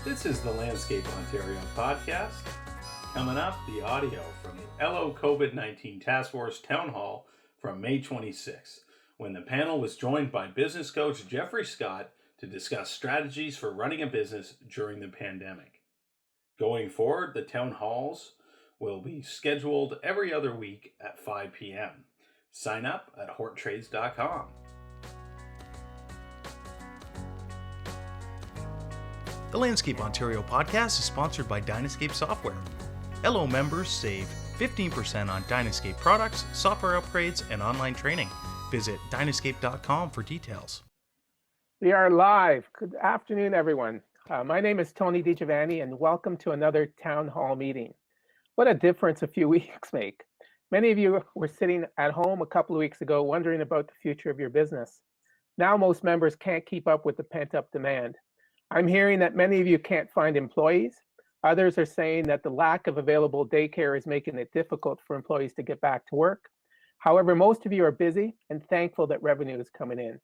This is the Landscape Ontario podcast. Coming up, the audio from the LO COVID-19 Task Force Town Hall from May 26, when the panel was joined by business coach Jeffrey Scott to discuss strategies for running a business during the pandemic. Going forward, the town halls will be scheduled every other week at 5 p.m. Sign up at horttrades.com. The Landscape Ontario podcast is sponsored by Dynascape Software. LO members save 15% on Dynascape products, software upgrades, and online training. Visit dynascape.com for details. We are live. Good afternoon, everyone. My name is Tony DiGiovanni, and welcome to another town hall meeting. What a difference a few weeks make. Many of you were sitting at home a couple of weeks ago wondering about the future of your business. Now most members can't keep up with the pent-up demand. I'm hearing that many of you can't find employees. Others are saying that the lack of available daycare is making it difficult for employees to get back to work. However, most of you are busy and thankful that revenue is coming in.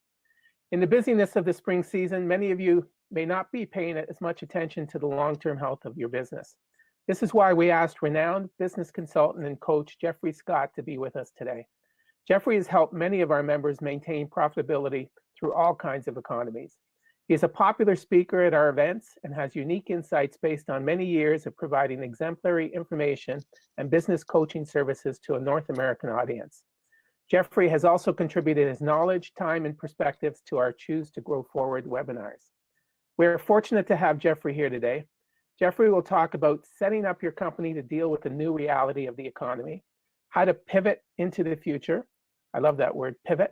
In the busyness of the spring season, many of you may not be paying as much attention to the long-term health of your business. This is why we asked renowned business consultant and coach Jeffrey Scott to be with us today. Jeffrey has helped many of our members maintain profitability through all kinds of economies. He is a popular speaker at our events and has unique insights based on many years of providing exemplary information and business coaching services to a North American audience. Jeffrey has also contributed his knowledge, time, and perspectives to our Choose to Grow Forward webinars. We're fortunate to have Jeffrey here today. Jeffrey will talk about setting up your company to deal with the new reality of the economy, how to pivot into the future. I love that word, pivot.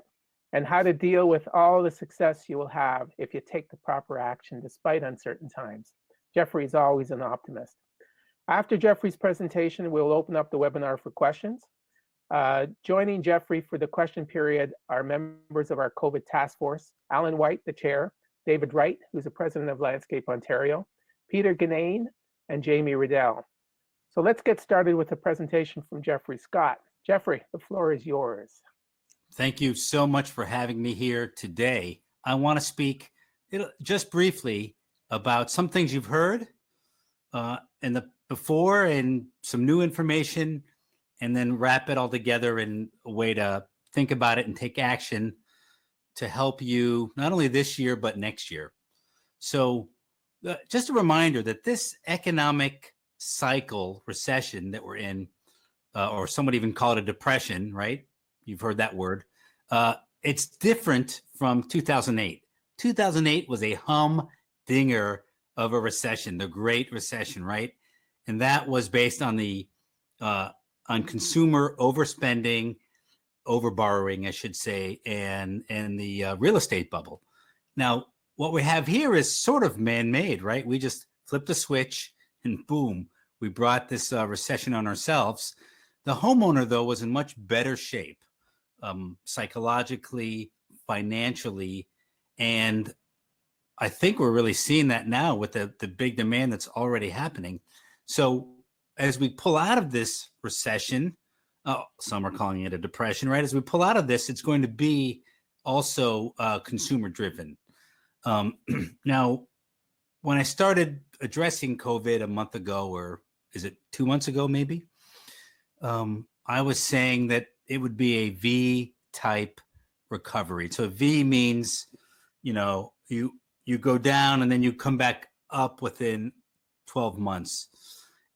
And how to deal with all the success you will have if you take the proper action despite uncertain times. Jeffrey is always an optimist. After Jeffrey's presentation, we'll open up the webinar for questions. Joining Jeffrey for the question period are members of our COVID task force, Alan White, the chair, David Wright, who's the president of Landscape Ontario, Peter Ganane, and Jamie Riddell. So let's get started with the presentation from Jeffrey Scott. Jeffrey, the floor is yours. Thank you so much for having me here today. I want to speak just briefly about some things you've heard before and some new information, and then wrap it all together in a way to think about it and take action to help you not only this year, but next year. So just a reminder that this economic cycle recession that we're in, or some would even call it a depression, right? You've heard that word. It's different from 2008. 2008 was a humdinger of a recession, the Great Recession, right? And that was based on on consumer overspending, overborrowing, I should say, and the real estate bubble. Now, what we have here is sort of man-made, right? We just flipped a switch and boom, we brought this recession on ourselves. The homeowner, though, was in much better shape. Psychologically, financially, and I think we're really seeing that now with the big demand that's already happening. So as we pull out of this recession, some are calling it a depression, right? As we pull out of this, it's going to be also consumer driven. Now, when I started addressing COVID a month ago, or is it 2 months ago, maybe, I was saying that it would be a V-type recovery. So V means, you go down and then you come back up within 12 months.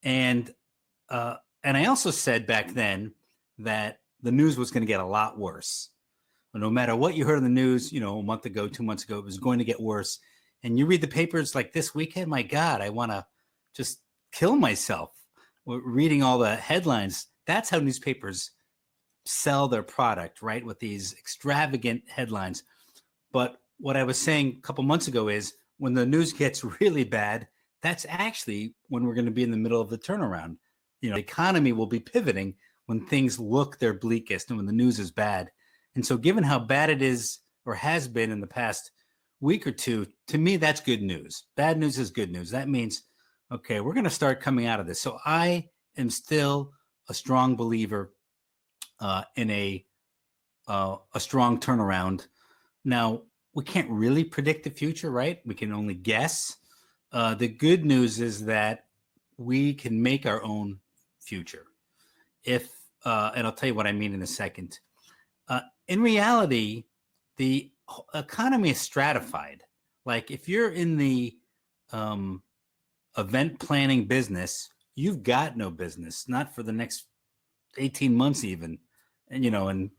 And I also said back then that the news was going to get a lot worse. But no matter what you heard in the news, a month ago, 2 months ago, it was going to get worse. And you read the papers like this weekend, my God, I want to just kill myself reading all the headlines. That's how newspapers sell their product, right? With these extravagant headlines. But what I was saying a couple months ago is when the news gets really bad, that's actually when we're going to be in the middle of the turnaround. The economy will be pivoting when things look their bleakest and when the news is bad. And so given how bad it is or has been in the past week or two, to me, that's good news. Bad news is good news. That means, okay, we're going to start coming out of this. So I am still a strong believer in a strong turnaround. Now, we can't really predict the future, right? We can only guess. The good news is that we can make our own future. If and I'll tell you what I mean in a second. In reality, the economy is stratified. Like if you're in the event planning business, you've got no business, not for the next 18 months even. And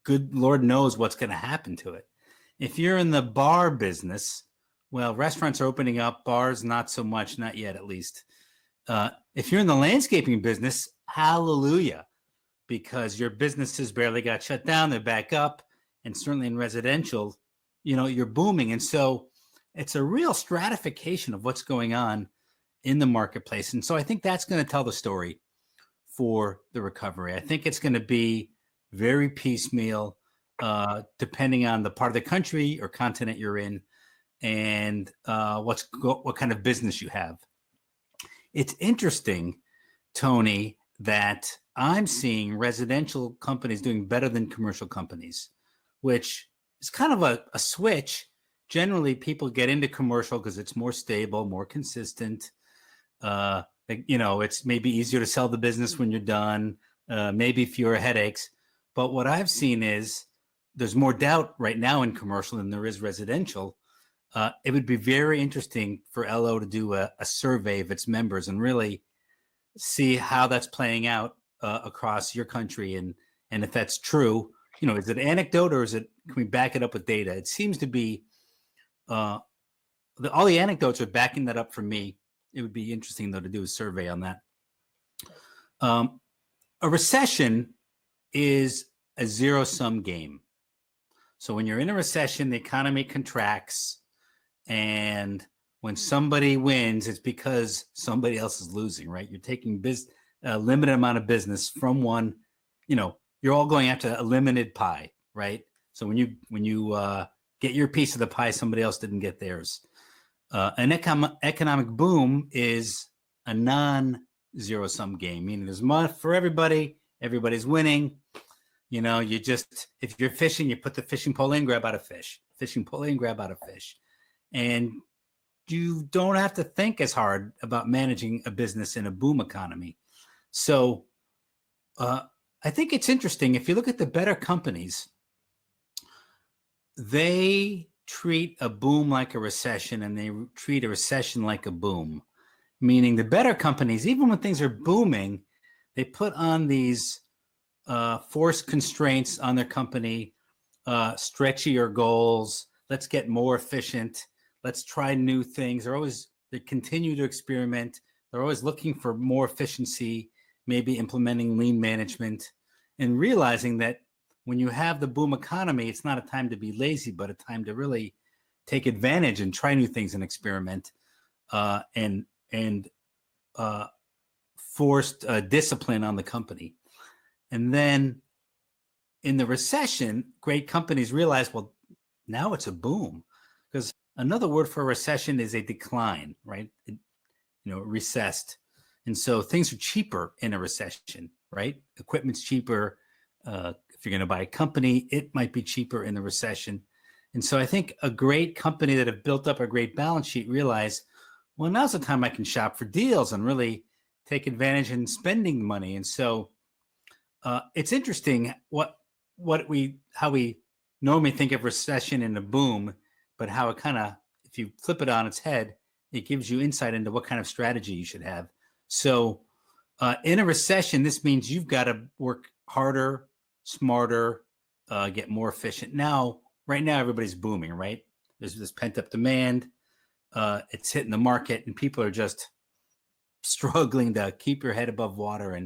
good Lord knows what's going to happen to it. If you're in the bar business, well, restaurants are opening up, bars not so much, not yet at least. If you're in the landscaping business, hallelujah, because your businesses barely got shut down, they're back up, and certainly in residential, you're booming. And so it's a real stratification of what's going on in the marketplace. And so I think that's going to tell the story for the recovery. I think it's going to be very piecemeal, depending on the part of the country or continent you're in, and what kind of business you have. It's interesting, Tony, that I'm seeing residential companies doing better than commercial companies, which is kind of a switch. Generally, people get into commercial because it's more stable, more consistent. It's maybe easier to sell the business when you're done, maybe fewer headaches. But what I've seen is there's more doubt right now in commercial than there is residential. It would be very interesting for LO to do a survey of its members and really see how that's playing out across your country. And if that's true, is it anecdote or can we back it up with data? It seems to be all the anecdotes are backing that up for me. It would be interesting, though, to do a survey on that. A recession is a zero-sum game. So when you're in a recession, the economy contracts. And when somebody wins, it's because somebody else is losing, right? You're taking a limited amount of business from one, you're all going after a limited pie, right? So when you get your piece of the pie, somebody else didn't get theirs. An economic boom is a non-zero-sum game, meaning there's money for everybody. Everybody's winning. If you're fishing, you put the fishing pole in, grab out a fish. Fishing pole in, grab out a fish. And you don't have to think as hard about managing a business in a boom economy. So I think it's interesting. If you look at the better companies, they treat a boom like a recession and they treat a recession like a boom, meaning the better companies, even when things are booming, they put on these forced constraints on their company, stretchier goals. Let's get more efficient. Let's try new things. They continue to experiment. They're always looking for more efficiency, maybe implementing lean management, and realizing that when you have the boom economy, it's not a time to be lazy, but a time to really take advantage and try new things and experiment, and forced discipline on the company. And then in the recession, great companies realize, well, now it's a boom, because another word for a recession is a decline, right? Recessed. And so things are cheaper in a recession, right? Equipment's cheaper. If you're going to buy a company, it might be cheaper in the recession. And so I think a great company that have built up a great balance sheet realize, well, now's the time I can shop for deals and really take advantage in spending money. And so it's interesting how we normally think of recession and a boom, but how it kind of, if you flip it on its head, it gives you insight into what kind of strategy you should have. So in a recession, this means you've got to work harder, smarter, get more efficient. Right now, everybody's booming, right? There's this pent-up demand. It's hitting the market, and people are just struggling to keep your head above water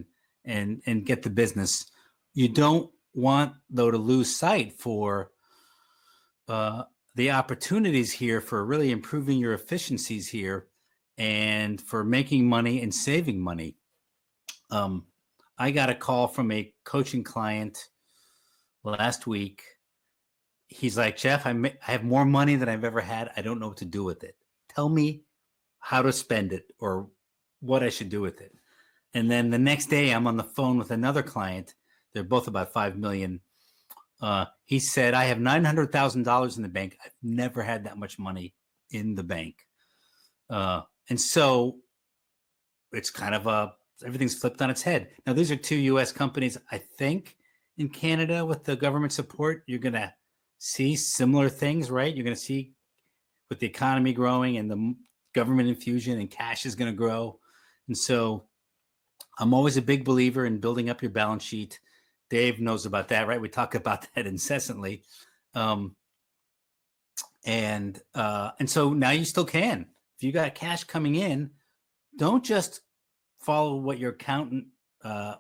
and get the business. You don't want, though, to lose sight for the opportunities here for really improving your efficiencies here and for making money and saving money. I got a call from a coaching client last week. He's like, Jeff, I have more money than I've ever had. I don't know what to do with it. Tell me how to spend it or what I should do with it. And then the next day I'm on the phone with another client. They're both about 5 million. He said, I have $900,000 in the bank. I've never had that much money in the bank. And so it's kind of everything's flipped on its head. Now, these are two U.S. companies. I think in Canada with the government support, you're going to see similar things, right? You're going to see with the economy growing and the government infusion and cash is going to grow. And so I'm always a big believer in building up your balance sheet. Dave knows about that, right? We talk about that incessantly. And so now you still can. If you got cash coming in, don't just follow what your accountant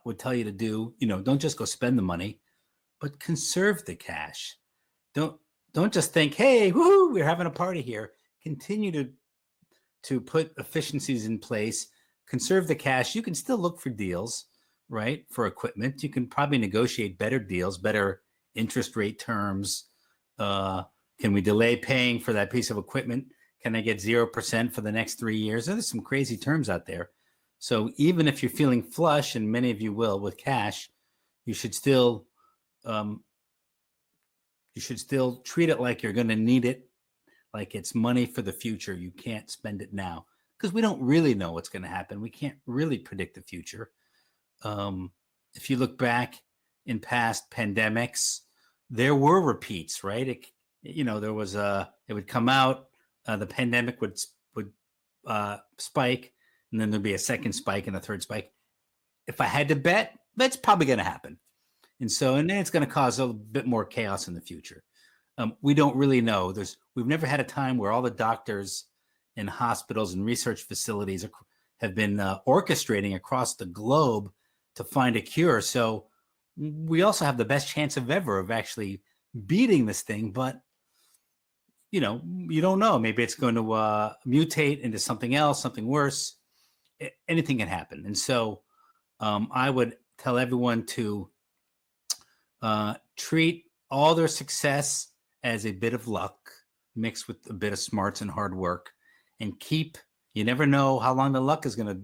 would tell you to do. Don't just go spend the money, but conserve the cash. Don't just think, hey, woohoo, we're having a party here. Continue to put efficiencies in place. Conserve the cash. You can still look for deals, right? For equipment, you can probably negotiate better deals, better interest rate terms. Can we delay paying for that piece of equipment? Can I get 0% for the next 3 years? There's some crazy terms out there. So even if you're feeling flush, and many of you will with cash, you should still treat it like you're going to need it, like it's money for the future. You can't spend it now because we don't really know what's going to happen. We can't really predict the future. If you look back in past pandemics, there were repeats, right? There was it would come out, the pandemic would spike, and then there'd be a second spike and a third spike. If I had to bet, that's probably going to happen. And then it's going to cause a bit more chaos in the future. We don't really know. We've never had a time where all the doctors and hospitals and research facilities have been orchestrating across the globe to find a cure. So we also have the best chance of ever of actually beating this thing. But, you don't know. Maybe it's going to mutate into something else, something worse. Anything can happen. And so I would tell everyone to treat all their success as a bit of luck mixed with a bit of smarts and hard work, and you never know how long the luck is going to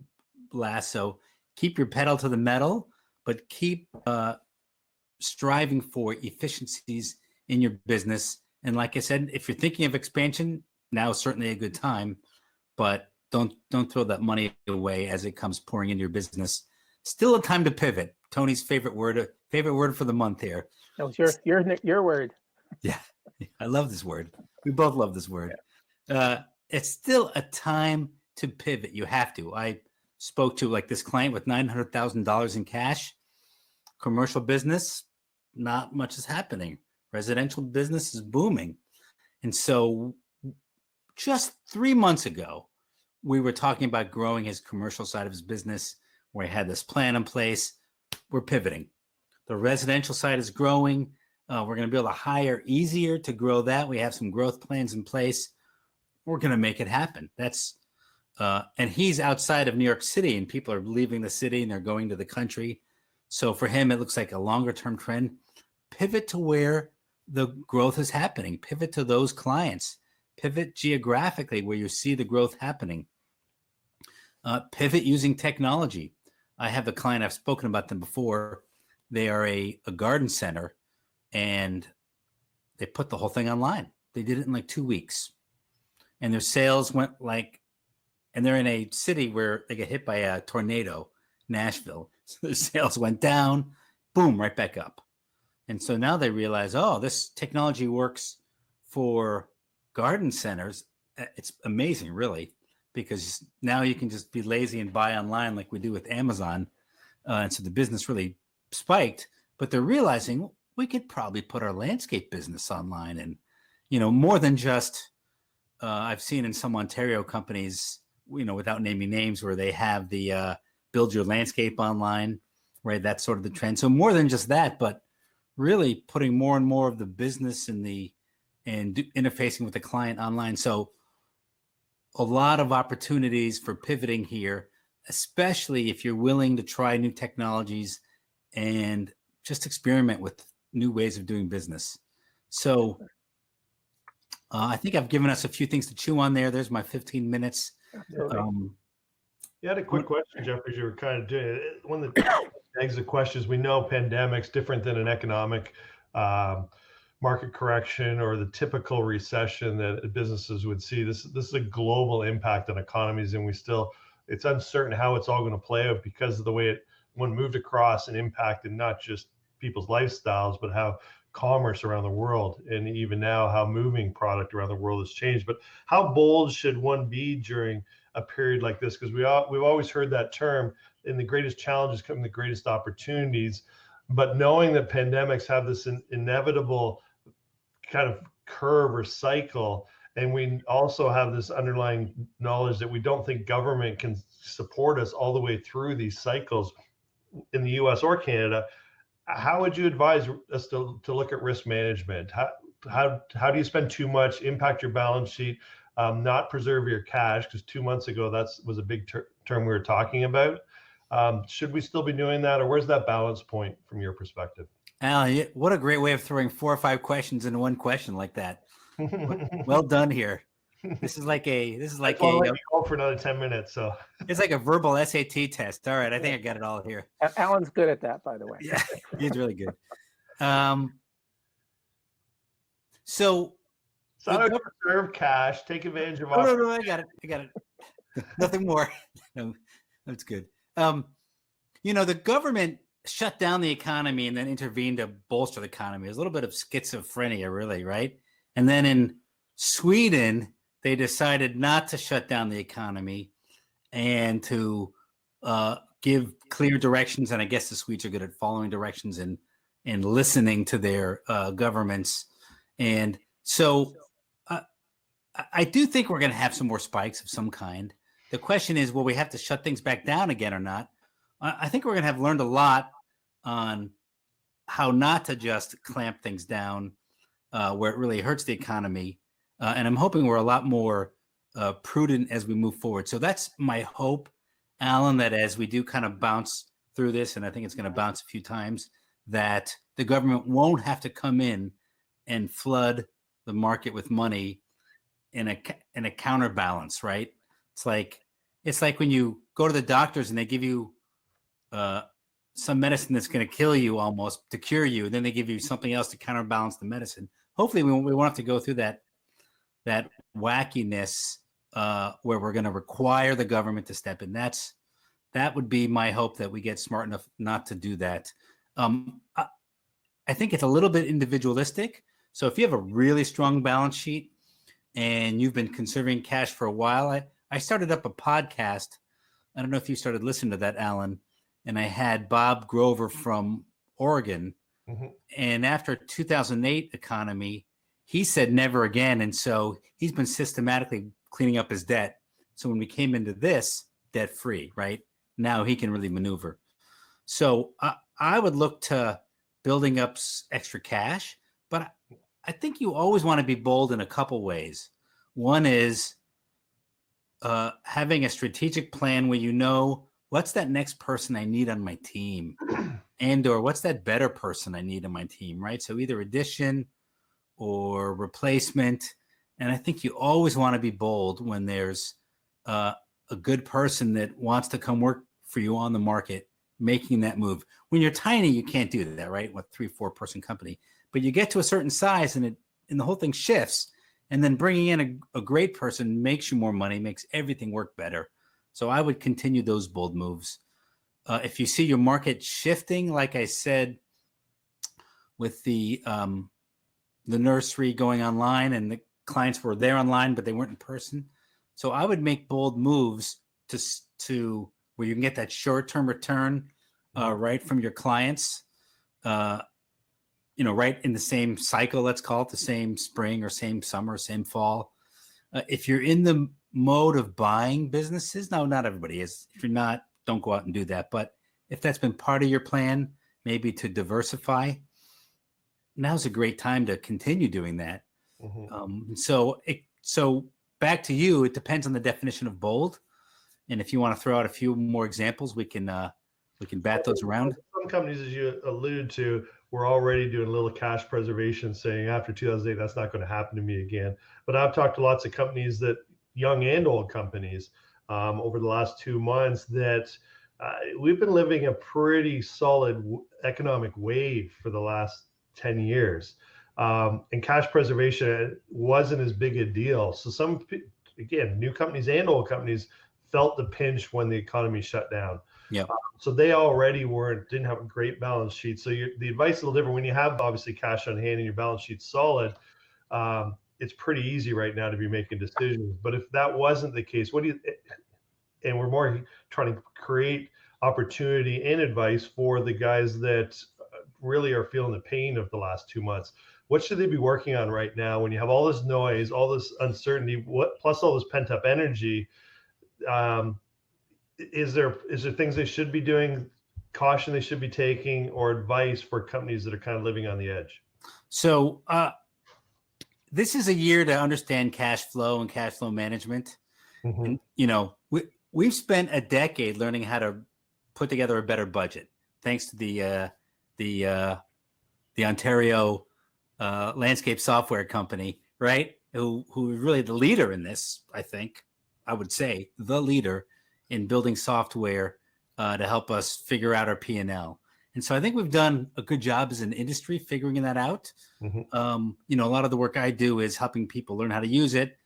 last. So keep your pedal to the metal, but keep striving for efficiencies in your business. And like I said, if you're thinking of expansion, now is certainly a good time, but don't throw that money away as it comes pouring into your business. Still a time to pivot. Tony's favorite word for the month here. That was your word. Yeah, I love this word. We both love this word. It's still a time to pivot. You have to. I spoke to this client with $900,000 in cash. Commercial business, not much is happening. Residential business is booming. And so just 3 months ago, we were talking about growing his commercial side of his business, where he had this plan in place. We're pivoting. The residential side is growing. We're going to be able to hire easier to grow that. We have some growth plans in place. We're going to make it happen. And he's outside of New York City, and people are leaving the city and they're going to the country. So for him, it looks like a longer term trend. Pivot to where the growth is happening. Pivot to those clients. Pivot geographically where you see the growth happening. Pivot using technology. I have a client, I've spoken about them before. They are a garden center, and they put the whole thing online. They did it in 2 weeks. And their sales went and they're in a city where they get hit by a tornado, Nashville. So their sales went down, boom, right back up. And so now they realize, this technology works for garden centers. It's amazing, really, because now you can just be lazy and buy online like we do with Amazon. And so the business really spiked, but they're realizing we could probably put our landscape business online. And, more than just, I've seen in some Ontario companies, without naming names, where they have the build your landscape online, right? That's sort of the trend. So more than just that, but really putting more and more of the business and interfacing with the client online. So a lot of opportunities for pivoting here, especially if you're willing to try new technologies and just experiment with new ways of doing business. So I think I've given us a few things to chew on there. There's my 15 minutes. You had a quick question, Jeffrey, as you were kind of doing it. One of the eggs of questions, we know pandemics different than an economic market correction or the typical recession that businesses would see. This is a global impact on economies, and it's uncertain how it's all going to play out because of the way one moved across and impacted not just people's lifestyles, but how commerce around the world, and even now how moving product around the world has changed. But how bold should one be during a period like this? Because we've always heard that term, in the greatest challenges come the greatest opportunities. But knowing that pandemics have this inevitable kind of curve or cycle, and we also have this underlying knowledge that we don't think government can support us all the way through these cycles in the US or Canada, how would you advise us to look at risk management? How do you spend too much, impact your balance sheet, not preserve your cash? Because 2 months ago, that was a big term we were talking about. Should we still be doing that, or where's that balance point from your perspective? Alan, what a great way of throwing 4 or 5 questions into one question like that. Well done here. This is like a go for another 10 minutes. So it's like a verbal SAT test. All right, I think I got it all here. Alan's good at that, by the way. Yeah, he's really good. So preserve cash, take advantage of. No, I got it. Nothing more. No, that's good. The government shut down the economy and then intervened to bolster the economy. There's a little bit of schizophrenia, really, right? And then in Sweden, they decided not to shut down the economy and to give clear directions. And I guess the Swedes are good at following directions and listening to their governments. And so I do think we're going to have some more spikes of some kind. The question is, will we have to shut things back down again or not? I think we're going to have learned a lot on how not to just clamp things down where it really hurts the economy. And I'm hoping we're a lot more prudent as we move forward. So that's my hope, Alan, that as we do kind of bounce through this, and I think it's going to bounce a few times, that the government won't have to come in and flood the market with money in a counterbalance, right? It's like when you go to the doctors and they give you some medicine that's going to kill you almost to cure you, and then they give you something else to counterbalance the medicine. Hopefully we won't have to go through that wackiness where we're going to require the government to step in. That would be my hope, that we get smart enough not to do that. I think it's a little bit individualistic. So if you have a really strong balance sheet and you've been conserving cash for a while, I started up a podcast. I don't know if you started listening to that, Alan, and I had Bob Grover from Oregon. Mm-hmm. And after 2008 economy, he said never again. And so he's been systematically cleaning up his debt. So when we came into this, debt free, right? Now he can really maneuver. So I would look to building up extra cash, but I think you always want to be bold in a couple ways. One is having a strategic plan where you know, what's that next person I need on my team, or what's that better person I need on my team, right? So either addition or replacement. And I think you always want to be bold when there's a good person that wants to come work for you on the market, making that move. When you're tiny, you can't do that, right? What, 3-4 person company, but you get to a certain size and the whole thing shifts. And then bringing in a great person makes you more money, makes everything work better. So I would continue those bold moves. If you see your market shifting, like I said, with the nursery going online and the clients were there online, but they weren't in person. So I would make bold moves to where you can get that short-term return right from your clients, right in the same cycle, let's call it the same spring or same summer, same fall. If you're in the mode of buying businesses, no, not everybody is. If you're not, don't go out and do that. But if that's been part of your plan, maybe to diversify, now's a great time to continue doing that. Mm-hmm. So back to you, it depends on the definition of bold. And if you want to throw out a few more examples, we can bat those around. Some companies, as you alluded to, we're already doing a little cash preservation, saying after 2008, that's not going to happen to me again. But I've talked to lots of companies, that young and old companies, over the last 2 months, that we've been living a pretty solid economic wave for the last 10 years. and cash preservation wasn't as big a deal. So again, new companies and old companies felt the pinch when the economy shut down. Yep. So they already didn't have a great balance sheet. So the advice is a little different. When you have obviously cash on hand and your balance sheet's solid, it's pretty easy right now to be making decisions. But if that wasn't the case, and we're more trying to create opportunity and advice for the guys that really are feeling the pain of the last 2 months. What should they be working on right now when you have all this noise, all this uncertainty, plus all this pent up energy? Is there things they should be doing, caution they should be taking, or advice for companies that are kind of living on the edge? So this is a year to understand cash flow and cash flow management. Mm-hmm. And, we've spent a decade learning how to put together a better budget, thanks to the Ontario landscape software company, right? Who is really the leader in this. I would say the leader in building software to help us figure out our P&L. And so I think we've done a good job as an industry figuring that out. Mm-hmm. A lot of the work I do is helping people learn how to use it,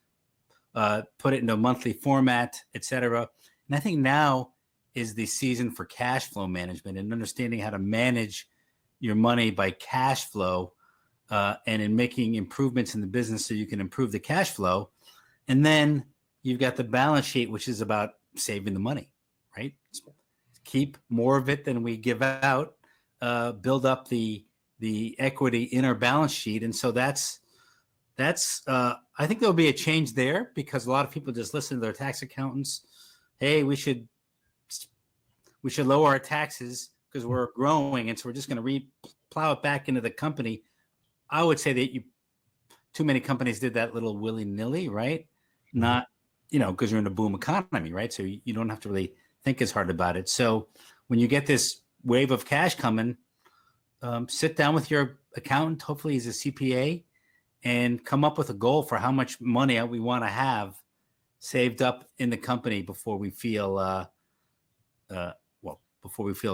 put it into a monthly format, et cetera. And I think now is the season for cash flow management and understanding how to manage your money by cash flow and in making improvements in the business so you can improve the cash flow. And then you've got the balance sheet, which is about saving the money, right? Keep more of it than we give out, build up the equity in our balance sheet. And so that's I think there'll be a change there because a lot of people just listen to their tax accountants. Hey, we should lower our taxes because we're growing. And so we're just going to plow it back into the company. I would say that too many companies did that little willy-nilly, right? Not, because you're in a boom economy, right? So you don't have to really think as hard about it. So when you get this wave of cash coming, sit down with your accountant, hopefully he's a CPA, and come up with a goal for how much money we want to have saved up in the company before we feel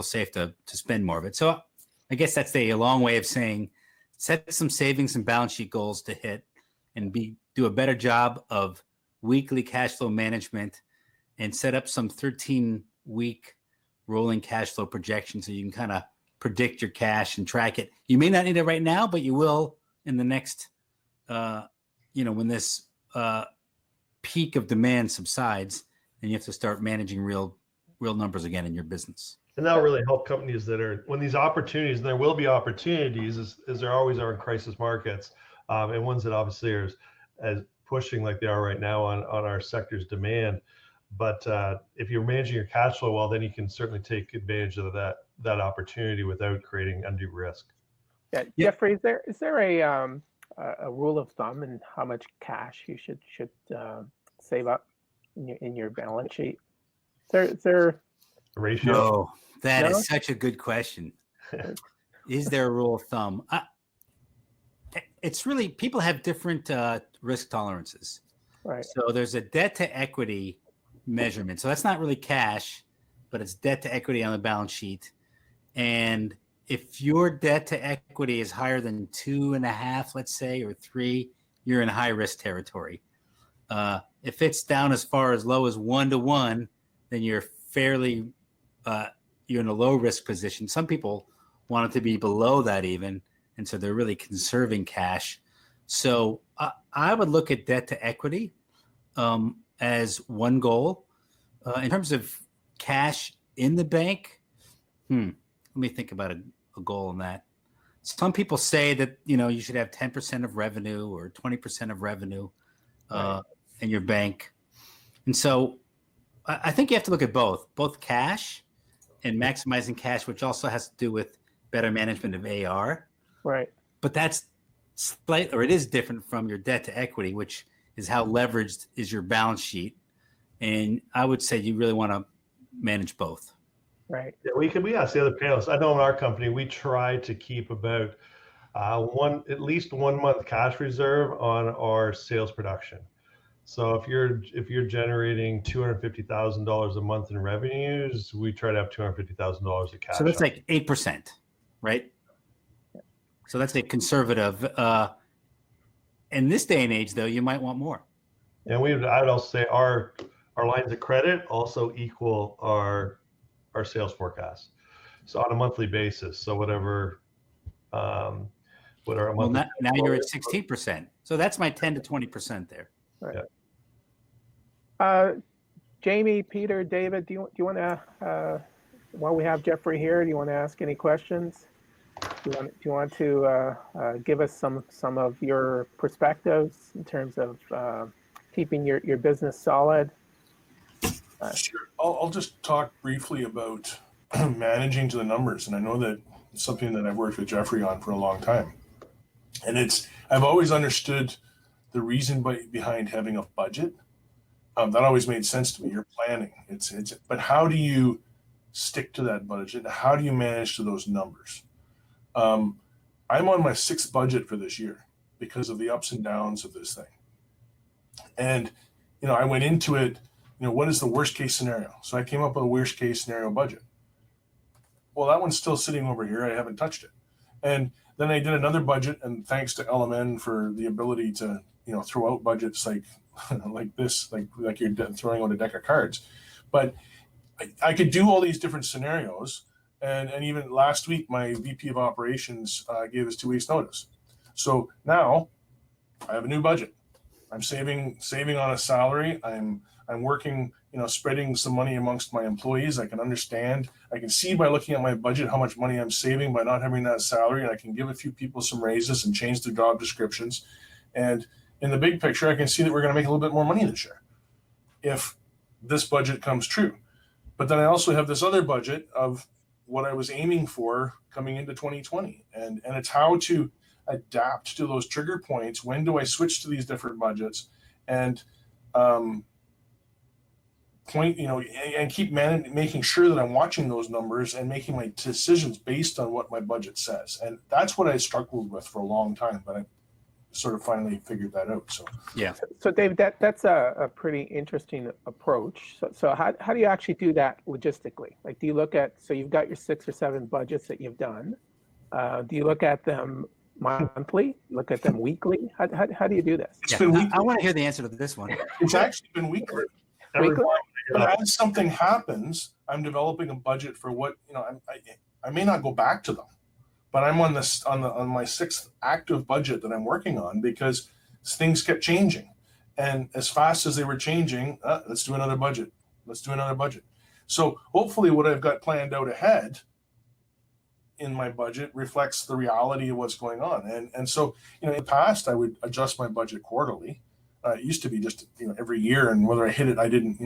safe to spend more of it. So I guess that's a long way of saying set some savings and balance sheet goals to hit and do a better job of weekly cash flow management and set up some 13-week rolling cash flow projections so you can kind of predict your cash and track it. You may not need it right now, but you will in the next, when this peak of demand subsides and you have to start managing real numbers again in your business. And that'll really help companies when these opportunities, and there will be opportunities as there always are in crisis markets, and ones that obviously are as pushing like they are right now on our sector's demand. But if you're managing your cash flow well, then you can certainly take advantage of that opportunity without creating undue risk. Yeah, Jeffrey, is there a rule of thumb in how much cash you should save up in your balance sheet? Is there a ratio? No, that is such a good question. Is there a rule of thumb? It's really, people have different risk tolerances. Right. So there's a debt to equity measurement. So that's not really cash, but it's debt to equity on the balance sheet. And if your debt to equity is higher than 2.5, let's say, or 3, you're in high risk territory. If it's down as far as low as 1 to 1, then you're fairly, you're in a low risk position. Some people want it to be below that even. And so they're really conserving cash. So I would look at debt to equity as one goal. In terms of cash in the bank, let me think about a goal on that. Some people say that, you should have 10% of revenue or 20% of revenue in your bank. And so I think you have to look at both cash and maximizing cash, which also has to do with better management of AR. Right. But that's it is different from your debt to equity, which is how leveraged is your balance sheet. And I would say you really want to manage both. Right. Yeah, we ask the other panelists. I know in our company, we try to keep about at least 1 month cash reserve on our sales production. So if you're generating $250,000 a month in revenues, we try to have $250,000 of cash. So that's like 8%, right? So that's a conservative. In this day and age, though, you might want more. And I'd also say our lines of credit also equal our sales forecast. So on a monthly basis. So whatever what our Well, monthly now you're at 16%. So that's my 10 to 20% there. Right. Jamie, Peter, David, do you want to, while we have Jeffrey here, do you want to ask any questions? Do you want to give us some of your perspectives in terms of keeping your business solid? Sure. I'll just talk briefly about managing to the numbers. And I know that it's something that I've worked with Jeffrey on for a long time. And I've always understood the reason behind having a budget. That always made sense to me. You're planning. But how do you stick to that budget? How do you manage to those numbers? I'm on my 6th budget for this year because of the ups and downs of this thing. And, I went into it, what is the worst case scenario? So I came up with a worst case scenario budget. Well, that one's still sitting over here. I haven't touched it. And then I did another budget, and thanks to LMN for the ability to, throw out budgets like this, like you're throwing out a deck of cards. But I could do all these different scenarios. And even last week, my VP of operations gave us 2 weeks notice. So now I have a new budget. I'm saving on a salary. I'm working, spreading some money amongst my employees. I can understand. I can see by looking at my budget how much money I'm saving by not having that salary. And I can give a few people some raises and change their job descriptions. And in the big picture, I can see that we're going to make a little bit more money this year if this budget comes true. But then I also have this other budget of what I was aiming for coming into 2020. And it's how to adapt to those trigger points. When do I switch to these different budgets? And and keep making sure that I'm watching those numbers and making my decisions based on what my budget says. And that's what I struggled with for a long time, but I sort of finally figured that out. So yeah. So Dave, that's a pretty interesting approach. So how do you actually do that logistically? Like, do you look at, so you've got your 6 or 7 budgets that you've done. Do you look at them monthly? Look at them weekly? How do you do this? it's been weekly. I want to hear the answer to this one. It's actually been weekly. Weekly? But as something happens, I'm developing a budget for what, I may not go back to them, but I'm on my 6th active budget that I'm working on because things kept changing. And as fast as they were changing, let's do another budget. Let's do another budget. So hopefully what I've got planned out ahead in my budget reflects the reality of what's going on. And so, in the past, I would adjust my budget quarterly. It used to be just, every year, and whether I hit it, I didn't,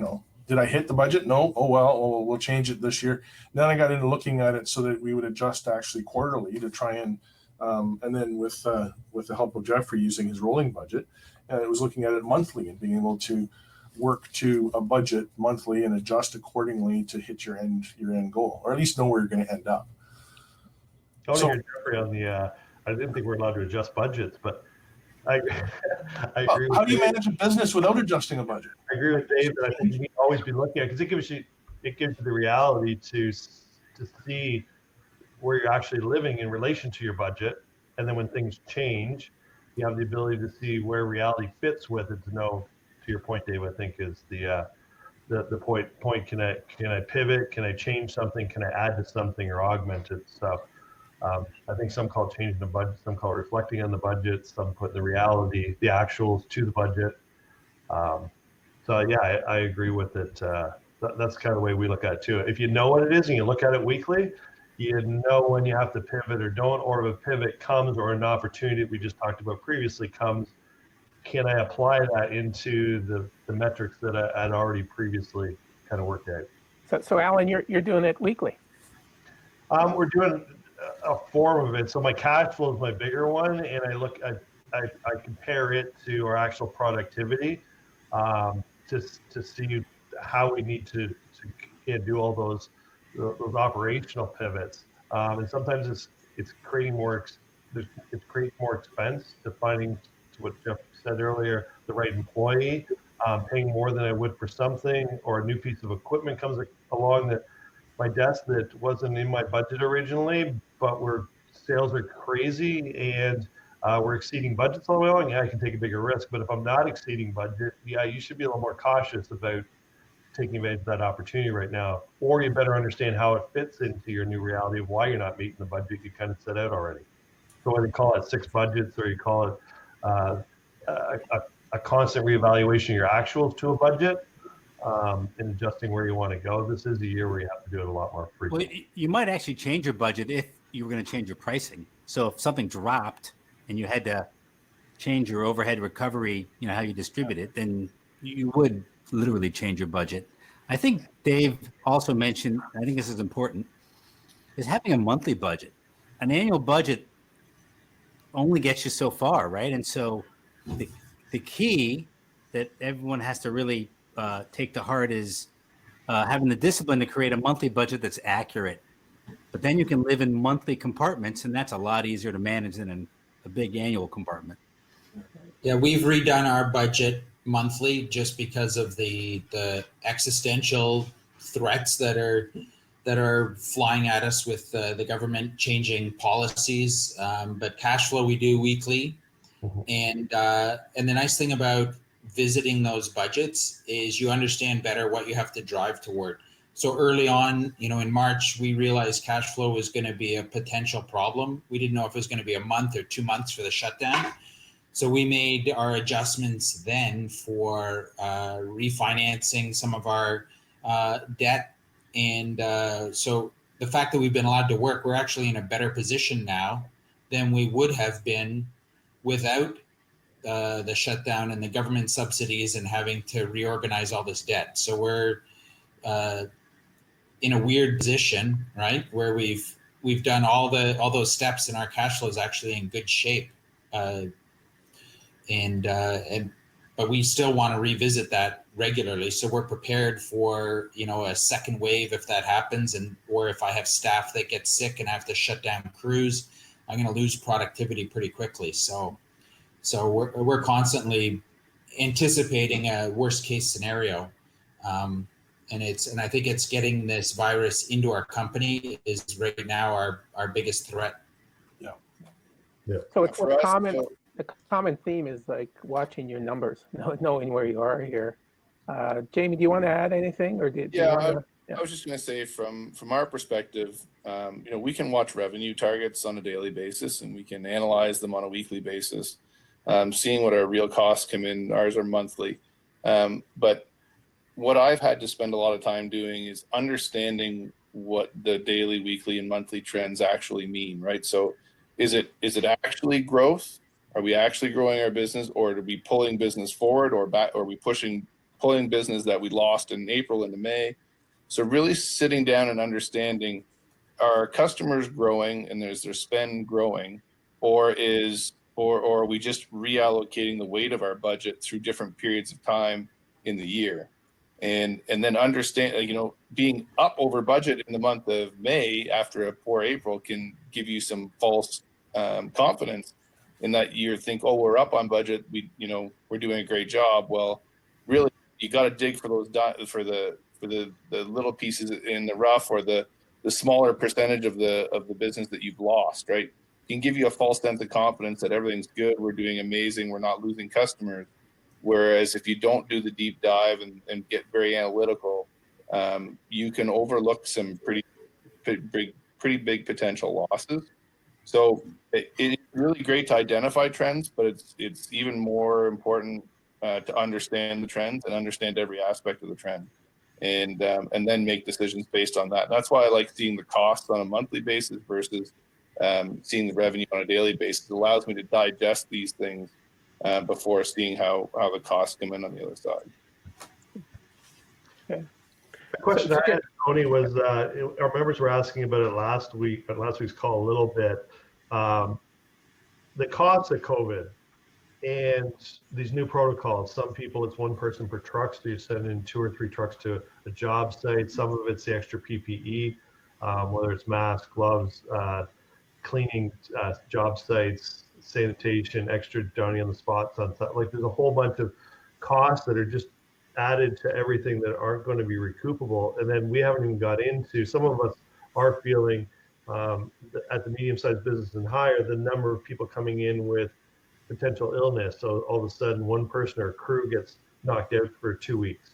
did I hit the budget? No. Oh, well, we'll change it this year. Then I got into looking at it so that we would adjust actually quarterly to try and then with the help of Jeffrey using his rolling budget, it was looking at it monthly and being able to work to a budget monthly and adjust accordingly to hit your end goal, or at least know where you're going to end up. I want to hear Jeffrey on the. I didn't think we're allowed to adjust budgets, but I agree. How do you manage a business without adjusting a budget? I agree with Dave that I think you need to always be looking at, because it gives you the reality to see where you're actually living in relation to your budget, and then when things change, you have the ability to see where reality fits with it. To know, to your point, Dave, I think is the point. Can I pivot? Can I change something? Can I add to something or augment it? So. I think some call it changing the budget, some call it reflecting on the budget, some put the reality, the actuals to the budget. So yeah, I agree with it. That's kind of the way we look at it too. If you know what it is and you look at it weekly, you know when you have to pivot or don't, or if a pivot comes or an opportunity that we just talked about previously comes, can I apply that into the metrics that I had already previously kind of worked out? So Alan, you're doing it weekly. We're doing a form of it. So my cash flow is my bigger one, and I compare it to our actual productivity to see how we need to do all those operational pivots. And sometimes it's creating more expense to finding, to what Jeff said earlier, the right employee, paying more than I would for something, or a new piece of equipment comes along that my desk that wasn't in my budget originally, but we're sales are crazy and we're exceeding budgets all the way along, yeah, I can take a bigger risk. But if I'm not exceeding budget, yeah, you should be a little more cautious about taking advantage of that opportunity right now. Or you better understand how it fits into your new reality of why you're not meeting the budget you kind of set out already. So whether you call it 6 budgets or you call it a constant reevaluation of your actuals to a budget, and adjusting where you want to go, this is a year where you have to do it a lot more Well, frequently. you might actually change your budget if you were going to change your pricing. So if something dropped and you had to change your overhead recovery, how you distribute it, then you would literally change your budget. I think Dave also mentioned, I think this is important, is having a monthly budget. An annual budget only gets you so far, right? And so the key that everyone has to really take to heart is having the discipline to create a monthly budget that's accurate. But then you can live in monthly compartments, and that's a lot easier to manage than a big annual compartment. Yeah, we've redone our budget monthly just because of the existential threats that are flying at us with the government changing policies. But cash flow we do weekly, and the nice thing about visiting those budgets is you understand better what you have to drive toward. So early on, in March, we realized cash flow was going to be a potential problem. We didn't know if it was going to be a month or 2 months for the shutdown. So we made our adjustments then for refinancing some of our debt. And so the fact that we've been allowed to work, we're actually in a better position now than we would have been without the shutdown and the government subsidies and having to reorganize all this debt. So we're in a weird position, right, where we've done all those steps and our cash flow is actually in good shape. But we still want to revisit that regularly. So we're prepared for, a second wave if that happens, or if I have staff that get sick and have to shut down crews, I'm going to lose productivity pretty quickly. So we're constantly anticipating a worst case scenario. And I think it's getting this virus into our company is right now our biggest threat. Yeah. So it's For us, the common theme is like watching your numbers, knowing where you are here. Jamie, do you want to add anything, or did Yeah, you want to? I was just going to say from our perspective, we can watch revenue targets on a daily basis and we can analyze them on a weekly basis, seeing what our real costs come in. Ours are monthly. But what I've had to spend a lot of time doing is understanding what the daily, weekly, and monthly trends actually mean, right? So is it actually growth? Are we actually growing our business, or are we pulling business forward or back, or are we pulling business that we lost in April into May? So really sitting down and understanding, are customers growing and is their spend growing, or are we just reallocating the weight of our budget through different periods of time in the year? And then understand, being up over budget in the month of May after a poor April can give you some false confidence in that you think, oh, we're up on budget, we're doing a great job. Well, really, you got to dig for those for the little pieces in the rough, or the smaller percentage of the business that you've lost, right? It can give you a false sense of confidence that everything's good, we're doing amazing, we're not losing customers. Whereas if you don't do the deep dive and get very analytical, you can overlook some pretty big potential losses. So it's really great to identify trends, but it's even more important to understand the trends and understand every aspect of the trend, and then make decisions based on that. And that's why I like seeing the costs on a monthly basis versus seeing the revenue on a daily basis. It allows me to digest these things before seeing how the costs come in on the other side. Okay. The question I had, Tony, was our members were asking about it last week's call a little bit. The costs of COVID and these new protocols. Some people, it's one person per truck, so you send in 2 or 3 trucks to a job site. Some of it's the extra PPE, whether it's masks, gloves, cleaning job sites, sanitation, extra Johnny on the spots on stuff. Like, there's a whole bunch of costs that are just added to everything that aren't going to be recoupable. And then we haven't even got into, some of us are feeling at the medium-sized business and higher, the number of people coming in with potential illness. So all of a sudden, one person or crew gets knocked out for 2 weeks.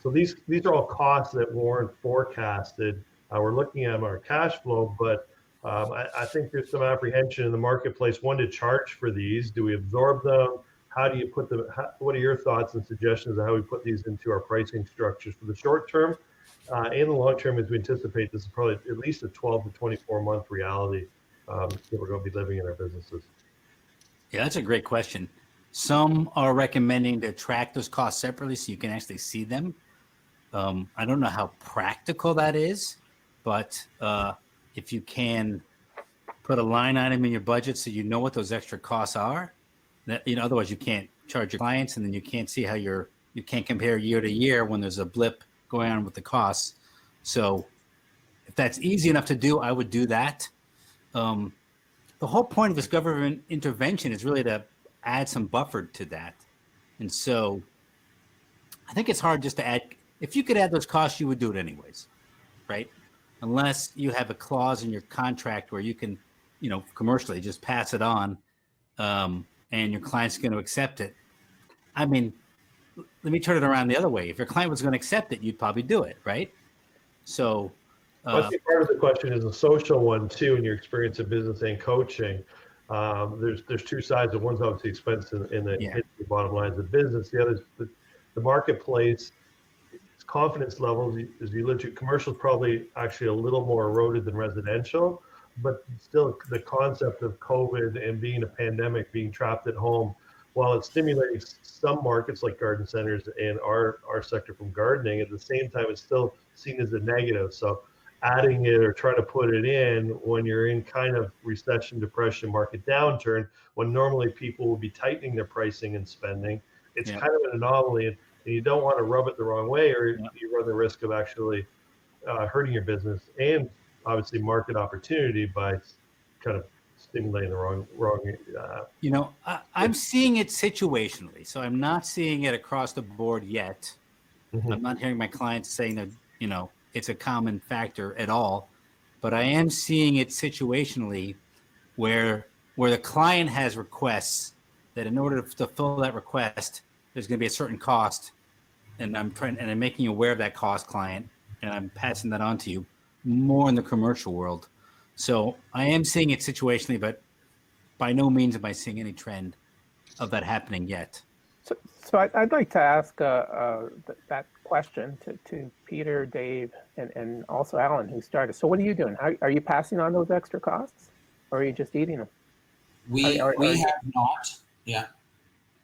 So these are all costs that weren't forecasted. We're looking at our cash flow, but I think there's some apprehension in the marketplace. One, to charge for these. Do we absorb them? How do you put them? What are your thoughts and suggestions of how we put these into our pricing structures for the short term and the long term, as we anticipate this is probably at least a 12 to 24 month reality that we're going to be living in our businesses? Yeah, that's a great question. Some are recommending to track those costs separately so you can actually see them. I don't know how practical that is, but if you can put a line item in your budget so you know what those extra costs are, that, you know, otherwise you can't charge your clients, and then you can't see how you can't compare year to year when there's a blip going on with the costs. So if that's easy enough to do, I would do that. The whole point of this government intervention is really to add some buffer to that. And so I think it's hard just to add. If you could add those costs, you would do it anyways, right? Unless you have a clause in your contract where you can, you know, commercially just pass it on, and your client's going to accept it. I mean, let me turn it around the other way. If your client was going to accept it, you'd probably do it, right? So I think part of the question is a social one too, in your experience of business and coaching. There's two sides. One's obviously expense in the bottom lines of business. The other is the marketplace. Its confidence levels, as you look at commercial, is probably actually a little more eroded than residential, but still the concept of COVID and being a pandemic, being trapped at home, while it's stimulating some markets like garden centers and our sector from gardening, at the same time it's still seen as a negative. So adding it or trying to put it in when you're in kind of recession, depression, market downturn, when normally people will be tightening their pricing and spending, it's kind of an anomaly, and you don't want to rub it the wrong way, or you run the risk of actually hurting your business and obviously market opportunity by kind of stimulating the wrong. You know, I'm seeing it situationally, so I'm not seeing it across the board yet. Mm-hmm. I'm not hearing my clients saying that, you know, it's a common factor at all, but I am seeing it situationally where the client has requests that in order to fill that request, there's going to be a certain cost, and I'm making you aware of that cost, client, and I'm passing that on to you more in the commercial world. So I am seeing it situationally, but by no means am I seeing any trend of that happening yet. So I'd like to ask that question to Peter, Dave, and also Alan, who started. So what are you doing? Are you passing on those extra costs, or are you just eating them? We have not. Yeah.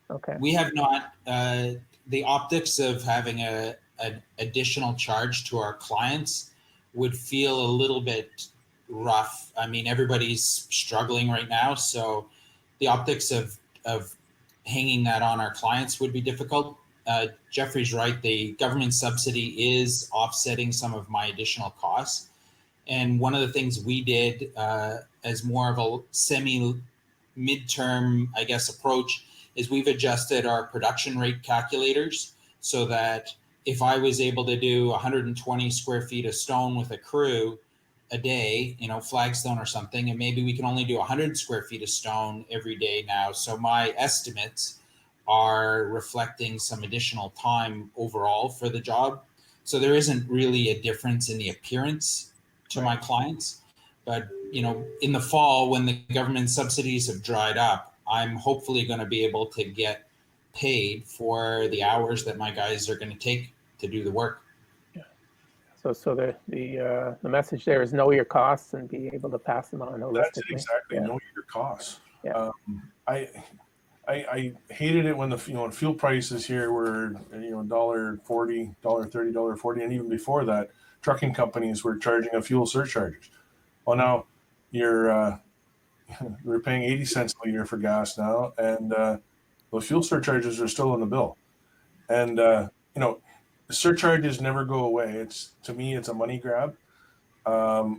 Okay. We have not. The optics of having an additional charge to our clients would feel a little bit rough. I mean, everybody's struggling right now, so the optics of hanging that on our clients would be difficult. Jeffrey's right. The government subsidy is offsetting some of my additional costs. And one of the things we did as more of a midterm, I guess, approach is we've adjusted our production rate calculators so that if I was able to do 120 square feet of stone with a crew a day, you know, flagstone or something, and maybe we can only do 100 square feet of stone every day now. So my estimates are reflecting some additional time overall for the job. So there isn't really a difference in the appearance to my clients. But, you know, in the fall, when the government subsidies have dried up, I'm hopefully going to be able to get paid for the hours that my guys are going to take to do the work. Yeah. So the message there is know your costs and be able to pass them on holistically. That's it, exactly. Know your costs. Yeah. I hated it when fuel prices here were $1.40, $1.30, $1.40, and even before that, trucking companies were charging a fuel surcharge. Well, now we're paying 80 cents a liter for gas now, and those fuel surcharges are still on the bill. And the surcharges never go away. To me, it's a money grab. I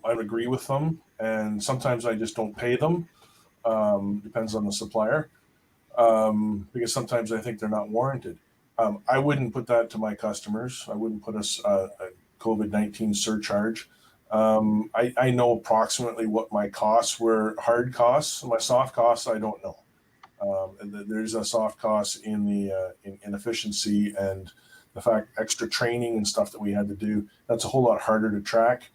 agree with them, and sometimes I just don't pay them. Depends on the supplier, because sometimes I think they're not warranted. I wouldn't put that to my customers. I wouldn't put a COVID-19 surcharge I know approximately what my costs were, hard costs. My soft costs, I don't know. There's a soft cost in the in efficiency and the fact extra training and stuff that we had to do. That's a whole lot harder to track.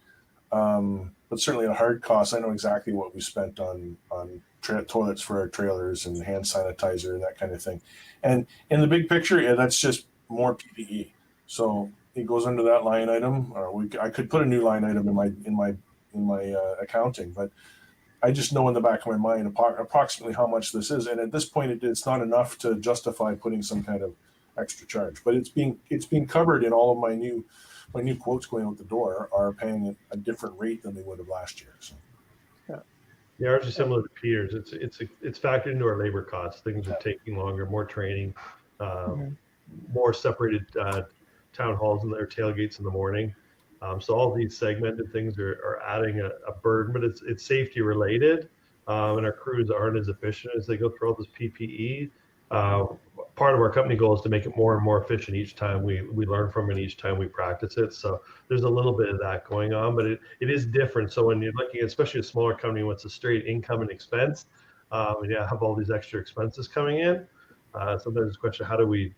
But certainly the hard costs, I know exactly what we spent on toilets for our trailers and hand sanitizer and that kind of thing. And in the big picture, yeah, that's just more PPE. So it goes under that line item. Or I could put a new line item in my accounting, but I just know in the back of my mind approximately how much this is. And at this point, it's not enough to justify putting some kind of extra charge. But it's being covered in all of my new quotes going out the door are paying a different rate than they would have last year. So. Yeah, ours is similar to Peter's. It's factored into our labor costs. Things are taking longer, more training, more separated town halls and their tailgates in the morning. So all these segmented things are adding a burden, but it's safety related, and our crews aren't as efficient as they go through all this PPE. Part of our company goal is to make it more and more efficient each time we learn from it, each time we practice it. So there's a little bit of that going on, but it is different. So when you're looking at, especially a smaller company, what's a straight income and expense, and you have all these extra expenses coming in. Sometimes it's a question, how do we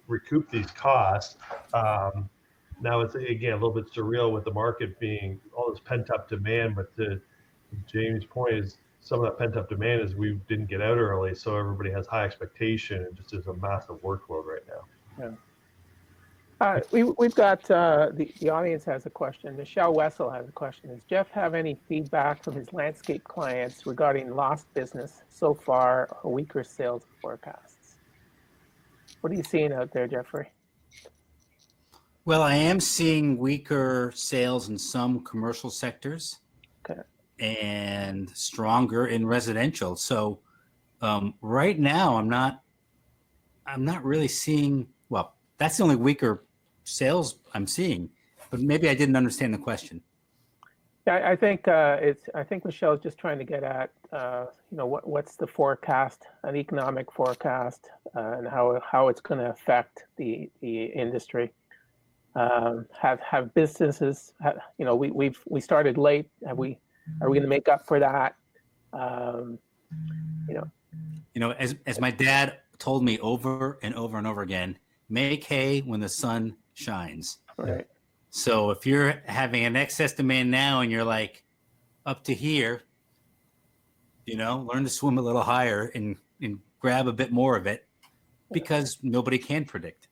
recoup these costs? Now it's, again, a little bit surreal with the market being all this pent up demand, but to Jamie's point is some of that pent up demand is we didn't get out early, so everybody has high expectation and just is a massive workload right now. Yeah. We've got the audience has a question. Michelle Wessel has a question. Does Jeff have any feedback from his landscape clients regarding lost business so far or weaker sales forecasts? What are you seeing out there, Jeffrey? Well, I am seeing weaker sales in some commercial sectors. Okay. And stronger in residential. So right now, I'm not really seeing. Well, that's the only weaker sales I'm seeing. But maybe I didn't understand the question. Yeah, I think Michelle's just trying to get at what's the forecast, an economic forecast, and how it's going to affect the industry. Have businesses? We started late. Are we going to make up for that? As my dad told me over and over and over again, make hay when the sun shines. Right. So if you're having an excess demand now and you're like up to here, learn to swim a little higher and grab a bit more of it, because nobody can predict.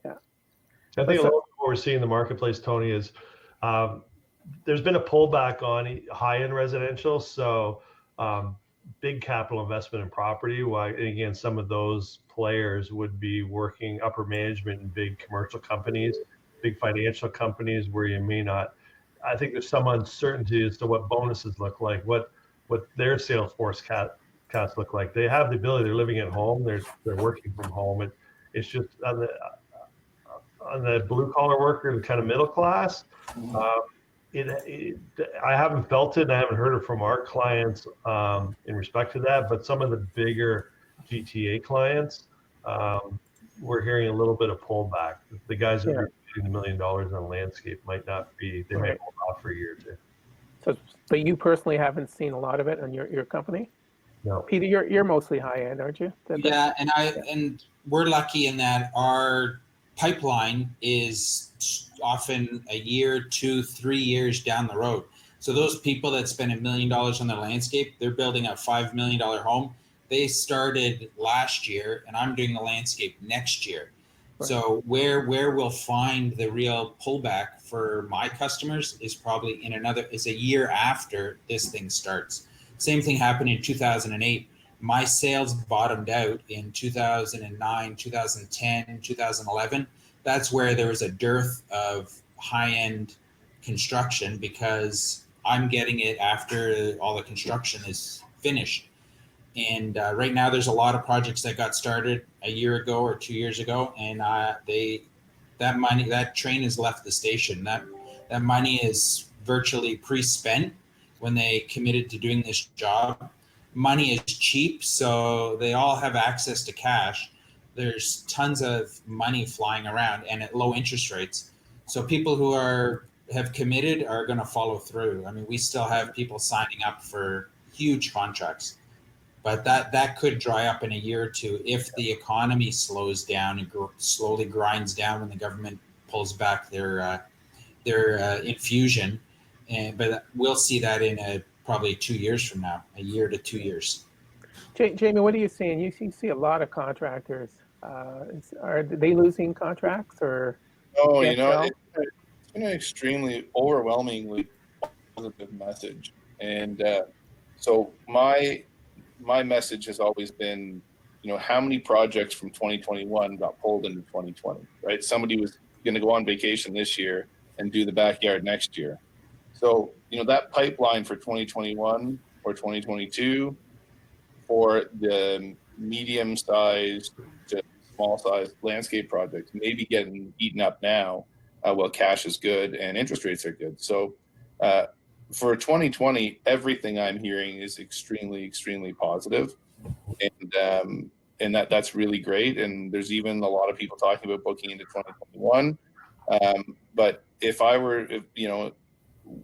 Yeah. I think a lot of what we're seeing in the marketplace, Tony, is there's been a pullback on high-end residential, so big capital investment in property. Again, some of those players would be working upper management in big commercial companies, big financial companies where you may not. I think there's some uncertainty as to what bonuses look like, what their sales forecasts look like. They have the ability. They're living at home. They're working from home. It's just on the blue collar worker, the kind of middle class. I haven't felt it, and I haven't heard it from our clients in respect to that, but some of the bigger GTA clients, we're hearing a little bit of pullback. The guys that are getting $1 million on landscape might not be, they might hold off for a year or two. So, but you personally haven't seen a lot of it in your company? No. Peter, you're mostly high end, aren't you? Yeah, and we're lucky in that our pipeline is often a year, 2, 3 years down the road. So those people that spend $1 million on their landscape, they're building a $5 million home. They started last year, and I'm doing the landscape next year. Right. So where we'll find the real pullback for my customers is probably is a year after this thing starts. Same thing happened in 2008. My sales bottomed out in 2009, 2010, 2011. That's where there was a dearth of high-end construction because I'm getting it after all the construction is finished. And right now there's a lot of projects that got started a year ago or 2 years ago, and that train has left the station. That money is virtually pre-spent when they committed to doing this job. Money is cheap, so they all have access to cash. There's tons of money flying around and at low interest rates. So people who are have committed are going to follow through. I mean, we still have people signing up for huge contracts, but that could dry up in a year or two if the economy slows down and slowly grinds down when the government pulls back their infusion. But we'll see that in probably 2 years from now, a year to 2 years. Jamie, what are you seeing? You see a lot of contractors. Are they losing contracts or? Oh, can't tell? it's been an extremely overwhelmingly positive message. And so my message has always been, how many projects from 2021 got pulled into 2020, right? Somebody was going to go on vacation this year and do the backyard next year. So, that pipeline for 2021 or 2022 for the medium-sized to small-sized landscape projects may be getting eaten up now while cash is good and interest rates are good. So for 2020, everything I'm hearing is extremely, extremely positive. And that's really great. And there's even a lot of people talking about booking into 2021. But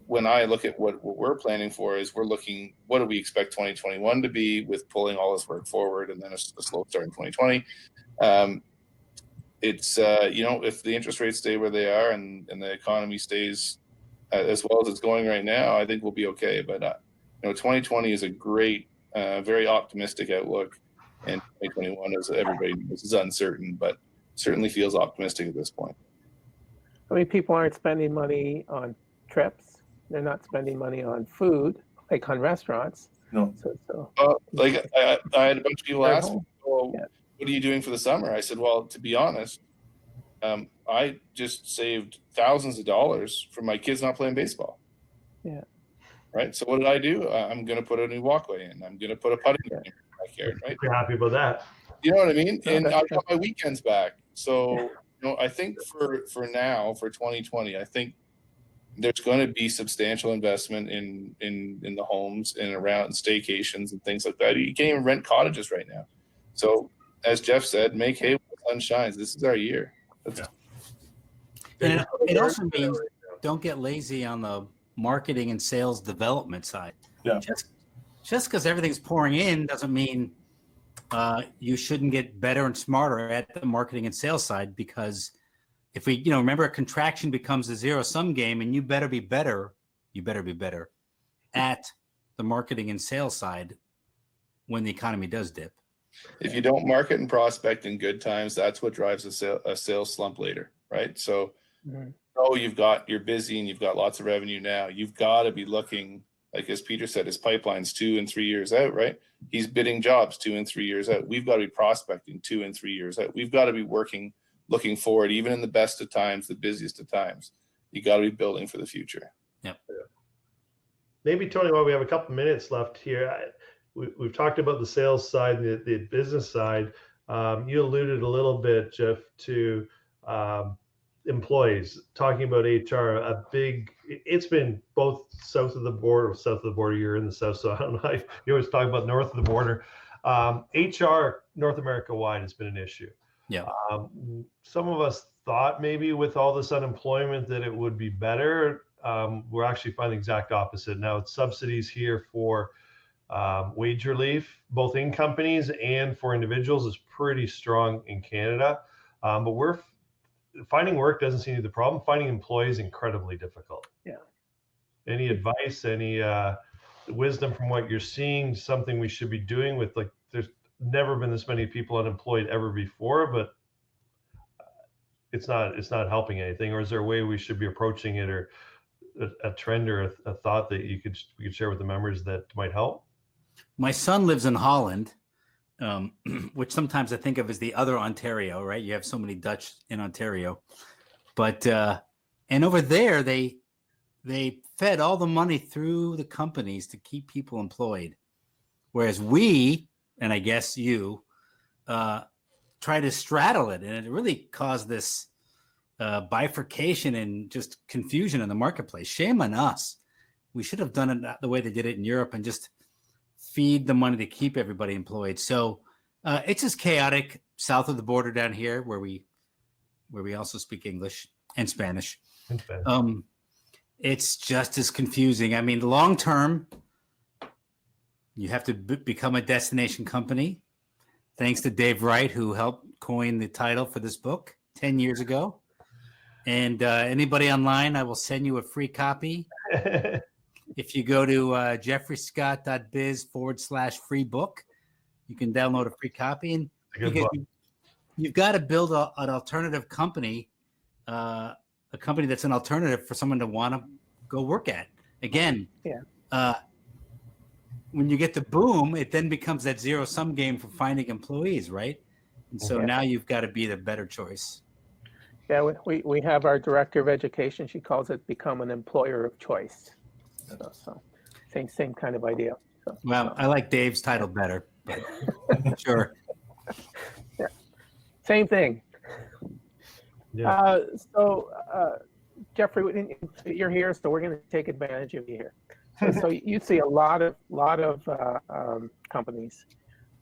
when I look at what we're planning for, is we're looking, what do we expect 2021 to be with pulling all this work forward and then a slow start in 2020. If the interest rates stay where they are and the economy stays as well as it's going right now, I think we'll be okay. But 2020 is a great, very optimistic outlook, and 2021, as everybody knows, is uncertain, but certainly feels optimistic at this point. I mean, people aren't spending money on trips. They're not spending money on food, like on restaurants. No. Like I had a bunch of people They're ask me, home. well, Yeah. what are you doing for the summer? I said, well, to be honest, I just saved thousands of dollars from my kids not playing baseball. Yeah. Right. So what did I do? I'm going to put a new walkway in. I'm going to put a putting green in my backyard. Right. Pretty happy about that. You know what I mean? No, And that's I've true. got my weekends back. So, I think for now, for 2020, I think there's going to be substantial investment in the homes and around staycations and things like that. You can't even rent cottages right now. So as Jeff said, make hay when the sun shines. This is our year. And it also means don't get lazy on the marketing and sales development side. Yeah. Just because everything's pouring in doesn't mean you shouldn't get better and smarter at the marketing and sales side, because if we, remember, a contraction becomes a zero-sum game, and you better be better at the marketing and sales side when the economy does dip. If you don't market and prospect in good times, that's what drives a sales slump later, right? So, you're busy and you've got lots of revenue now. You've got to be looking, like as Peter said, his pipeline's 2 and 3 years out, right? He's bidding jobs 2 and 3 years out. We've got to be prospecting 2 and 3 years out. We've got to be looking forward, even in the best of times, the busiest of times. You got to be building for the future. Yep. Maybe, Tony, while we have a couple minutes left here, we've talked about the sales side and the business side. You alluded a little bit, Jeff, to employees, talking about HR. It's been both south of the border. You're in the south, so I don't know. You always talk about north of the border. HR North America wide has been an issue. Yeah. Some of us thought maybe with all this unemployment that it would be better. We're actually finding the exact opposite. Now it's subsidies here for wage relief, both in companies and for individuals, is pretty strong in Canada. But we're finding work doesn't seem to be the problem. Finding employees incredibly difficult. Yeah. Any advice, any wisdom from what you're seeing, something we should be doing with, like, there's never been this many people unemployed ever before, but it's not helping anything? Or is there a way we should be approaching it, or a trend or a thought that we could share with the members that might help? My son lives in Holland, which sometimes I think of as the other Ontario, right? You have so many Dutch in Ontario, but and over there they fed all the money through the companies to keep people employed, whereas we, and I guess you, try to straddle it, and it really caused this bifurcation and just confusion in the marketplace. Shame on us. We should have done it the way they did it in Europe and just feed the money to keep everybody employed. So it's just chaotic south of the border down here, where we also speak English and Spanish. It's just as confusing. I mean, long term, you have to become a destination company. Thanks to Dave Wright, who helped coin the title for this book 10 years ago. And anybody online, I will send you a free copy. If you go to jeffreyscott.biz/free book, you can download a free copy. And you've got to build an alternative company, a company that's an alternative for someone to want to go work at. Again, when you get the boom, it then becomes that zero-sum game for finding employees, right? And so now you've got to be the better choice. Yeah, we have our director of education. She calls it become an employer of choice. So same kind of idea. So, well, I like Dave's title better, but sure. Yeah, same thing. Yeah. Jeffrey, you're here, so we're going to take advantage of you here. So you see a lot of companies.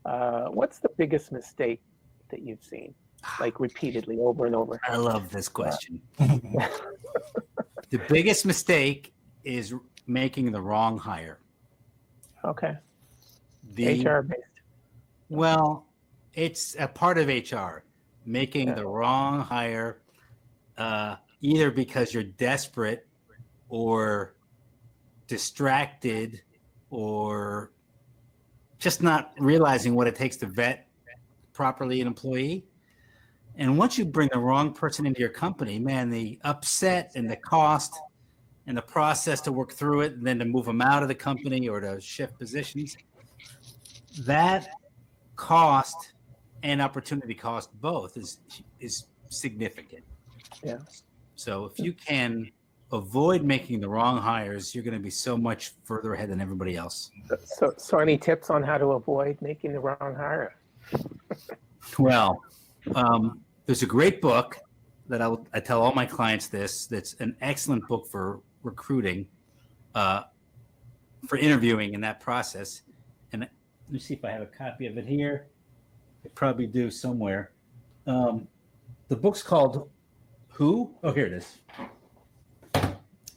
What's the biggest mistake that you've seen, like repeatedly, over and over? I love this question. The biggest mistake is making the wrong hire. Okay. HR based. Well, it's a part of HR, making the wrong hire, either because you're desperate or distracted or just not realizing what it takes to vet properly an employee. And once you bring the wrong person into your company, man, the upset and the cost and the process to work through it and then to move them out of the company or to shift positions, that cost and opportunity cost both is significant. Yeah. So if you can avoid making the wrong hires, you're going to be so much further ahead than everybody else. So any tips on how to avoid making the wrong hire? Well, there's a great book that I tell all my clients this. That's an excellent book for recruiting, for interviewing in that process. And let me see if I have a copy of it here. I probably do somewhere. The book's called Who? Oh, here it is.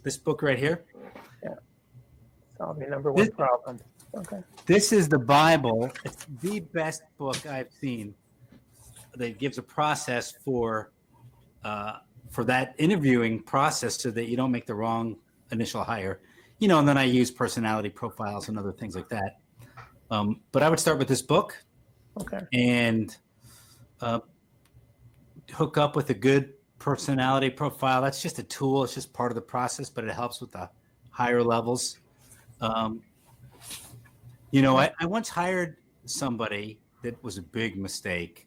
This book right here. Yeah. Solve your number one problem. Okay. This is the Bible. It's the best book I've seen that gives a process for that interviewing process so that you don't make the wrong initial hire. You know, and then I use personality profiles and other things like that. But I would start with this book. Okay. And hook up with a good personality profile. That's just a tool. It's just part of the process, but it helps with the higher levels. You know, I once hired somebody that was a big mistake.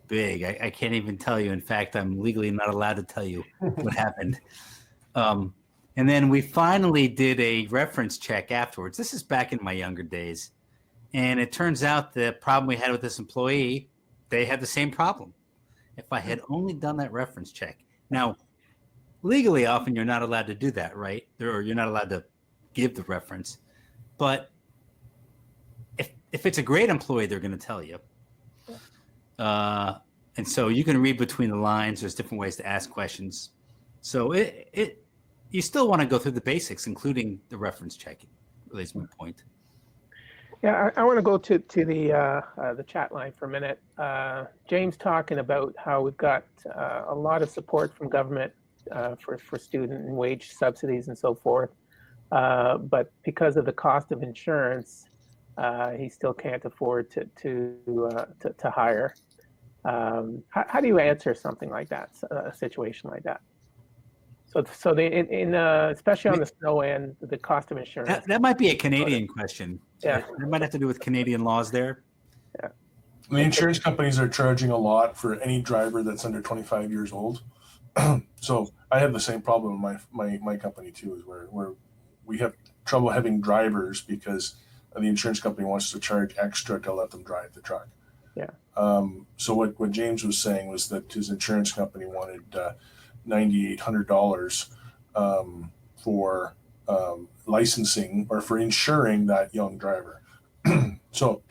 Big. I can't even tell you. In fact, I'm legally not allowed to tell you what happened. And then we finally did a reference check afterwards. This is back in my younger days. And it turns out the problem we had with this employee, they had the same problem. If I had only done that reference check. Now, legally, often you're not allowed to do that, right? Or you're not allowed to give the reference. But if it's a great employee, they're going to tell you. And so you can read between the lines. There's different ways to ask questions. So you still want to go through the basics, including the reference checking. Really is my point. Yeah, I want to go to the chat line for a minute. James talking about how we've got a lot of support from government for student and wage subsidies and so forth, but because of the cost of insurance, he still can't afford to hire. How do you answer something like that, a situation like that? So especially on the snow end, the cost of insurance. That might be a Canadian question. Yeah, it might have to do with Canadian laws there. Yeah, The insurance companies are charging a lot for any driver that's under 25 years old. So I have the same problem in my company too, is where we have trouble having drivers because the insurance company wants to charge extra to let them drive the truck. Yeah. So what James was saying was that his insurance company wanted $9,800 for licensing or for insuring that young driver. So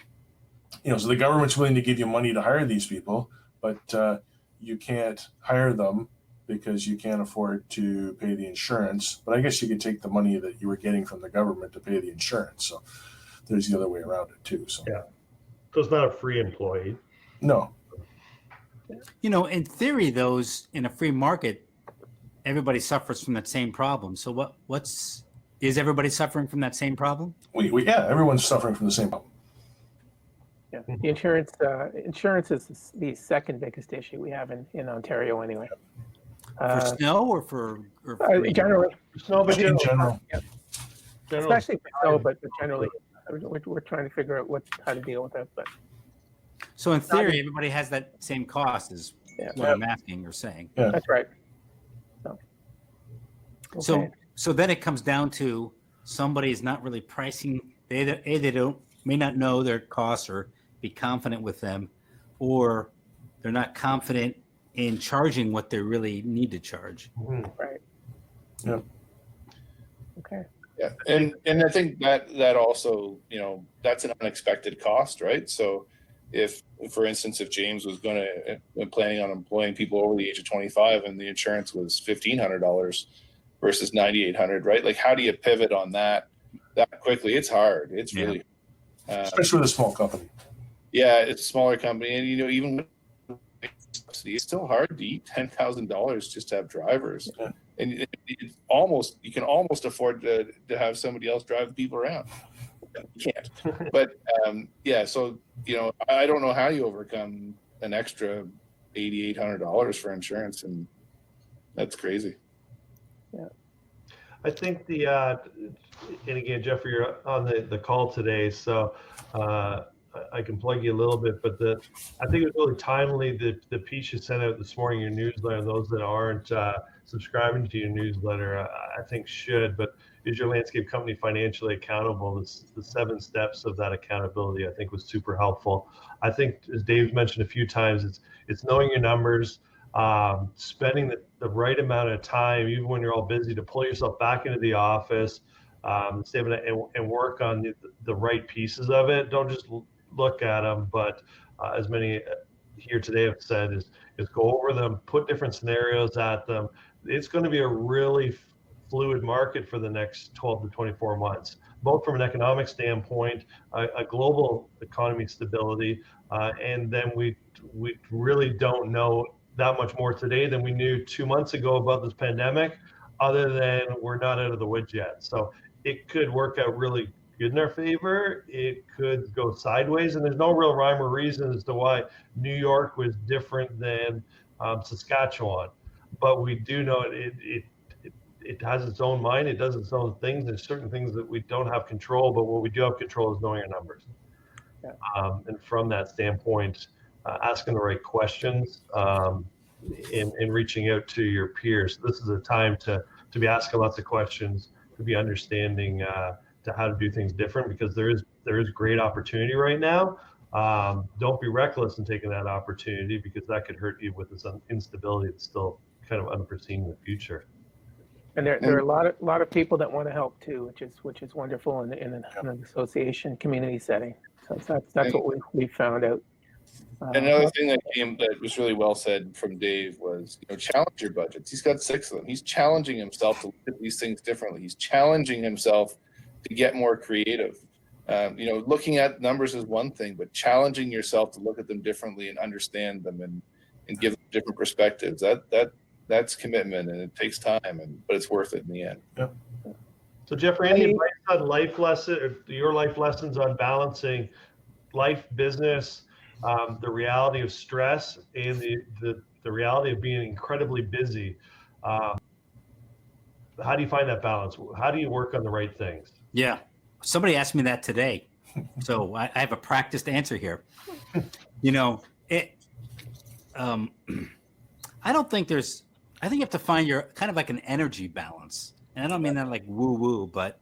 the government's willing to give you money to hire these people, but you can't hire them because you can't afford to pay the insurance. But I guess you could take the money that you were getting from the government to pay the insurance. So there's the other way around it too. So Yeah. So it's not a free employee. no, In theory, those in a free market, everybody suffers from that same problem. So is everybody suffering from that same problem? yeah, everyone's suffering from the same problem. Yeah, the insurance is the second biggest issue we have in Ontario anyway. For snow or for Generally, No, but In general, especially for snow, but generally, we're trying to figure out how to deal with it. But So in theory, everybody has that same cost is what I'm asking or saying. Yeah. that's right. So, okay. So then it comes down to somebody is not really pricing. They may not know their costs or be confident with them, or they're not confident in charging what they really need to charge. Right. Yeah. Okay. Yeah, and I think that also, that's an unexpected cost, right? So if, for instance, if James was planning on employing people over the age of 25 and the insurance was $1,500 versus $9,800, right? Like, how do you pivot on that quickly? It's hard. It's really, especially with a small company. Yeah, it's a smaller company, and even with subsidy, it's still hard to eat $10,000 just to have drivers. Yeah. And you can almost afford to have somebody else drive the people around. You can't. But so I don't know how you overcome an extra $8,800 for insurance, and that's crazy. Yeah. I think and again, Jeffrey, you're on the call today, so I can plug you a little bit, but I think it's really timely the piece you sent out this morning, your newsletter. Those that aren't subscribing to your newsletter, I think should. But is your landscape company financially accountable? The 7 steps of that accountability, I think, was super helpful. I think, as Dave's mentioned a few times, it's knowing your numbers, spending the right amount of time, even when you're all busy, to pull yourself back into the office, and work on the right pieces of it. Don't just look at them, but as many here today have said, is go over them, put different scenarios at them. It's going to be a really fluid market for the next 12 to 24 months, both from an economic standpoint, a global economy stability, and then we really don't know that much more today than we knew 2 months ago about this pandemic, other than we're not out of the woods yet. So it could work out really good in our favor. It could go sideways, and there's no real rhyme or reason as to why New York was different than Saskatchewan. But we do know it has its own mind. It does its own things. There's certain things that we don't have control, but what we do have control is knowing our numbers. Yeah. And from that standpoint, asking the right questions, and reaching out to your peers. This is a time to be asking lots of questions, to be understanding to how to do things different, because there is great opportunity right now. Don't be reckless in taking that opportunity, because that could hurt you with this instability that's still kind of unforeseen in the future. And there are a lot of people that want to help too, which is wonderful in an association community setting. So that's what we found out. Another thing that was really well said from Dave was, challenge your budgets. He's got 6 of them. He's challenging himself to look at these things differently. He's challenging himself to get more creative. Looking at numbers is one thing, but challenging yourself to look at them differently and understand them and give them different perspectives. That's commitment, and it takes time, but it's worth it in the end. Yeah. So Jeffrey, any advice on your life lessons on balancing life, business, the reality of stress, and the reality of being incredibly busy? How do you find that balance? How do you work on the right things? Yeah. Somebody asked me that today. So I have a practiced answer here. I think you have to find your kind of like an energy balance. And I don't mean that like woo-woo, but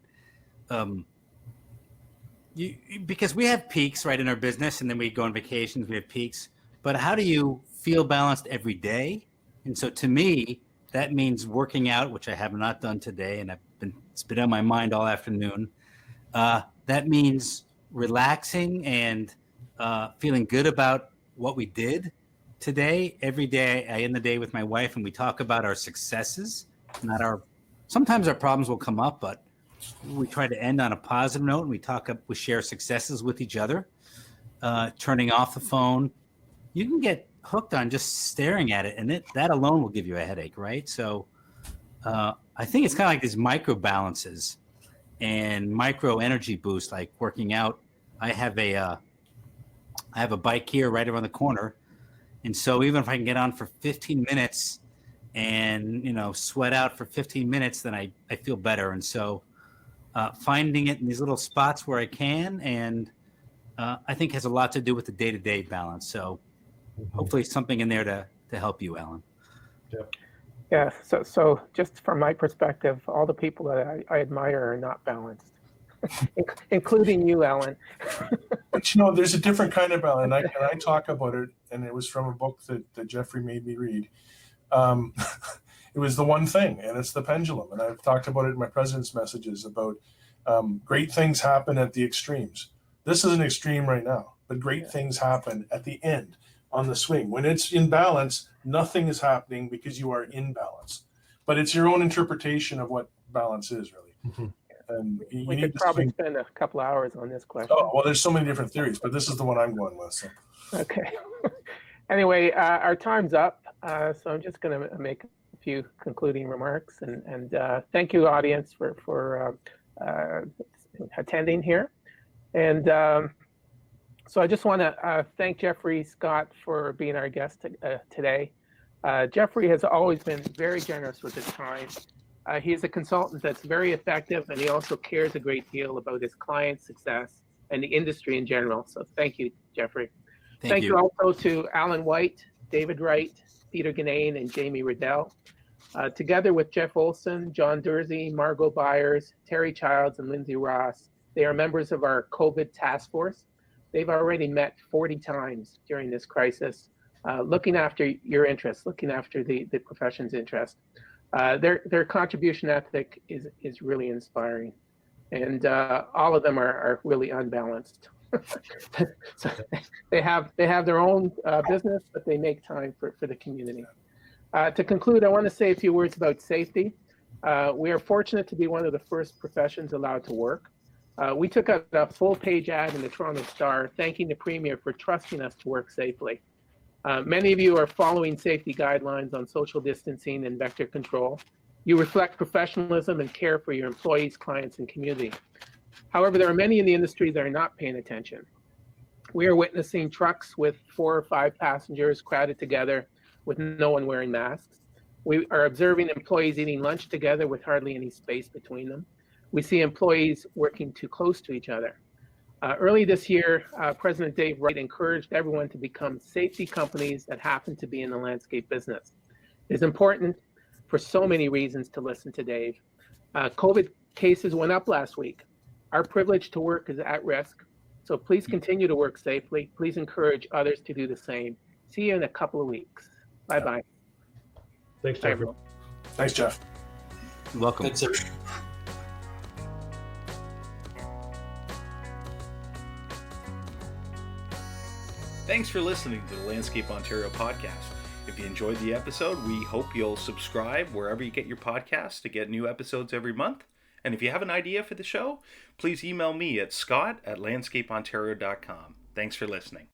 because we have peaks, right, in our business, and then we go on vacations, we have peaks. But how do you feel balanced every day? And so to me, that means working out, which I have not done today, and it's been on my mind all afternoon. That means relaxing and feeling good about what we did, today, every day, I end the day with my wife and we talk about our successes, not our, sometimes our problems will come up, but we try to end on a positive note and we share successes with each other. Turning off the phone, you can get hooked on just staring at it, and that alone will give you a headache, right? So I think it's kind of like these micro balances and micro energy boosts, like working out. I have a bike here right around the corner, and so even if I can get on for 15 minutes and sweat out for 15 minutes, then I feel better. And so finding it in these little spots where I can, and I think has a lot to do with the day-to-day balance. So hopefully something in there to help you, Alan. Yeah. So just from my perspective, all the people that I admire are not balanced, including you, Alan. But there's a different kind of balance, and I talk about it, and it was from a book that Jeffrey made me read. It was The One Thing, and it's the pendulum. And I've talked about it in my president's messages about great things happen at the extremes. This is an extreme right now, but great things happen at the end on the swing. When it's in balance, nothing is happening because you are in balance. But it's your own interpretation of what balance is, really. Mm-hmm. And we could probably spend a couple hours on this question. Oh, well, there's so many different theories, but this is the one I'm going with. So. Okay. Anyway, our time's up, so I'm just going to make a few concluding remarks, and thank you, audience, for attending here. And so I just want to thank Jeffrey Scott for being our guest today. Jeffrey has always been very generous with his time. He's a consultant that's very effective, and he also cares a great deal about his clients' success and the industry in general. So thank you, Jeffrey. Thank you also to Alan White, David Wright, Peter Ganane, and Jamie Riddell. Together with Jeff Olson, John Dursey, Margot Byers, Terry Childs, and Lindsay Ross, they are members of our COVID task force. They've already met 40 times during this crisis, looking after your interests, looking after the profession's interest. Their contribution ethic is really inspiring, and all of them are really unbalanced. So they have their own business, but they make time for the community. To conclude, I want to say a few words about safety. We are fortunate to be one of the first professions allowed to work. We took out a full-page ad in the Toronto Star thanking the Premier for trusting us to work safely. Many of you are following safety guidelines on social distancing and vector control. You reflect professionalism and care for your employees, clients, and community. However, there are many in the industry that are not paying attention. We are witnessing trucks with 4 or 5 passengers crowded together with no one wearing masks. We are observing employees eating lunch together with hardly any space between them. We see employees working too close to each other. Early this year, President Dave Wright encouraged everyone to become safety companies that happen to be in the landscape business. It is important for so many reasons to listen to Dave. COVID cases went up last week. Our privilege to work is at risk, so please continue to work safely. Please encourage others to do the same. See you in a couple of weeks. Bye-bye. Thanks, Jeffrey. Thanks, Jeff. You're welcome. Thanks, sir. Thanks for listening to the Landscape Ontario podcast. If you enjoyed the episode, we hope you'll subscribe wherever you get your podcasts to get new episodes every month. And if you have an idea for the show, please email me at scott@landscapeontario.com. Thanks for listening.